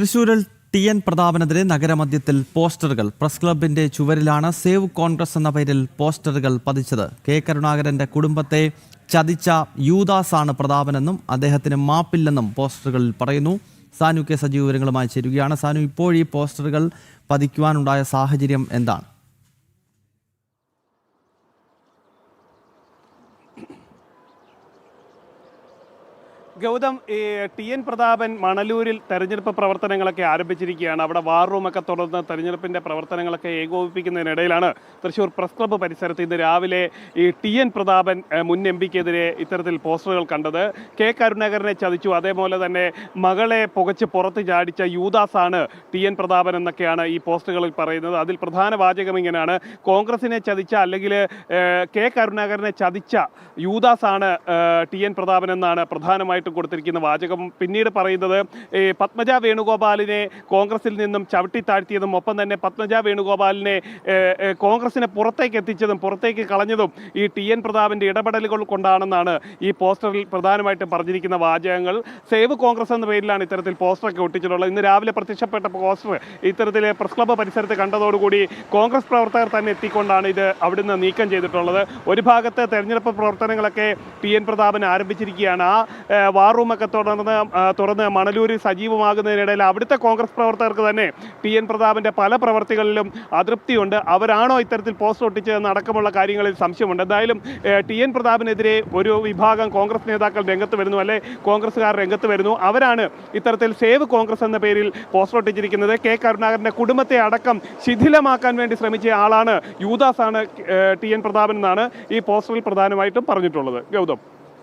തൃശൂരിൽ ടി.എൻ. പ്രതാപനെതിരെ നഗരമധ്യത്തിൽ പോസ്റ്ററുകൾ. പ്രസ് ക്ലബിന്റെ ചുവരിലാണ് സേവ് കോൺഗ്രസ് എന്ന പേരിൽ പോസ്റ്ററുകൾ പതിച്ചത്. കെ കരുണാകരന്റെ കുടുംബത്തെ ചതിച്ച യൂദാസാണ് പ്രതാപനെന്നും അദ്ദേഹത്തിന് മാപ്പില്ലെന്നും പോസ്റ്ററുകളിൽ പറയുന്നു. സാനു കെ സജീവ് വിവരങ്ങളുമായി ചേരുകയാണ്. സാനു, ഇപ്പോൾ ഈ പോസ്റ്ററുകൾ പതിക്കുവാനുണ്ടായ സാഹചര്യം എന്താണ്? ഗൗതം, ടി.എൻ. പ്രതാപൻ മണലൂരിൽ തെരഞ്ഞെടുപ്പ് പ്രവർത്തനങ്ങളൊക്കെ ആരംഭിച്ചിരിക്കുകയാണ്. അവിടെ വാർ റൂമൊക്കെ തുറന്ന് തെരഞ്ഞെടുപ്പിൻ്റെ പ്രവർത്തനങ്ങളൊക്കെ ഏകോപിപ്പിക്കുന്നതിനിടയിലാണ് തൃശ്ശൂർ പ്രസ് ക്ലബ്ബ് പരിസരത്ത് ഇന്ന് രാവിലെ ഈ ടി.എൻ. പ്രതാപൻ മുൻ എം.പിക്കെതിരെ ഇത്തരത്തിൽ പോസ്റ്ററുകൾ കണ്ടത്. കെ കരുണാകരനെ ചതിച്ചു, അതേപോലെ തന്നെ മകളെ പുകച്ച് പുറത്ത് ചാടിച്ച യൂദാസാണ് ടി.എൻ. പ്രതാപൻ എന്നൊക്കെയാണ് ഈ പോസ്റ്ററുകളിൽ പറയുന്നത്. അതിൽ പ്രധാന വാചകം ഇങ്ങനെയാണ്: കോൺഗ്രസിനെ ചതിച്ച അല്ലെങ്കിൽ കെ കരുണാകരനെ ചതിച്ച യൂദാസാണ് ടി.എൻ. പ്രതാപൻ എന്നാണ് പ്രധാനമായിട്ടും കൊടുത്തിരിക്കുന്ന വാചകം. പിന്നീട് പറയുന്നത് പത്മജ വേണുഗോപാലിനെ കോൺഗ്രസിൽ നിന്നും ചവിട്ടിത്താഴ്ത്തിയതും ഒപ്പം തന്നെ പത്മജ വേണുഗോപാലിനെ കോൺഗ്രസിനെ പുറത്തേക്ക് എത്തിച്ചതും പുറത്തേക്ക് കളഞ്ഞതും ഈ ടി.എൻ. പ്രതാപന്റെ ഇടപെടലുകൾ കൊണ്ടാണെന്നാണ് ഈ പോസ്റ്ററിൽ പ്രധാനമായിട്ടും പറഞ്ഞിരിക്കുന്ന വാചകങ്ങൾ. സേവ് കോൺഗ്രസ് എന്ന പേരിലാണ് ഇത്തരത്തിൽ പോസ്റ്ററൊക്കെ ഒട്ടിച്ചിട്ടുള്ളത്. ഇന്ന് രാവിലെ പ്രത്യക്ഷപ്പെട്ട പോസ്റ്റർ ഇത്തരത്തിൽ പ്രസ് ക്ലബ്ബ് പരിസരത്ത് കണ്ടതോടുകൂടി കോൺഗ്രസ് പ്രവർത്തകർ തന്നെ എത്തിക്കൊണ്ടാണ് ഇത് അവിടുന്ന് നീക്കം ചെയ്തിട്ടുള്ളത്. ഒരു ഭാഗത്ത് തെരഞ്ഞെടുപ്പ് പ്രവർത്തനങ്ങളൊക്കെ ടി.എൻ. പ്രതാപൻ ആരംഭിച്ചിരിക്കുകയാണ്. ആ വാർ റൂമൊക്കെ തുറന്ന് മണലൂരിൽ സജീവമാകുന്നതിനിടയിൽ അവിടുത്തെ കോൺഗ്രസ് പ്രവർത്തകർക്ക് തന്നെ ടി.എൻ. പ്രതാപന്റെ പല പ്രവർത്തികളിലും അതൃപ്തിയുണ്ട്. അവരാണോ ഇത്തരത്തിൽ പോസ്റ്റർ ഒട്ടിച്ചതെന്ന് അടക്കമുള്ള കാര്യങ്ങളിൽ സംശയമുണ്ട്. എന്തായാലും ടി.എൻ. പ്രതാപനെതിരെ ഒരു വിഭാഗം കോൺഗ്രസ് നേതാക്കൾ രംഗത്ത് വരുന്നു, അല്ലെ കോൺഗ്രസ്സുകാർ രംഗത്ത് വരുന്നു. അവരാണ് ഇത്തരത്തിൽ സേവ് കോൺഗ്രസ് എന്ന പേരിൽ പോസ്റ്റർ ഒട്ടിച്ചിരിക്കുന്നത്. കെ കരുണാകരന്റെ കുടുംബത്തെ അടക്കം ശിഥിലമാക്കാൻ വേണ്ടി ശ്രമിച്ച ആളാണ് യൂദാസാണ് ടി.എൻ. പ്രതാപൻ എന്നാണ് ഈ പോസ്റ്ററിൽ പ്രധാനമായിട്ടും പറഞ്ഞിട്ടുള്ളത്. ഗൗതം.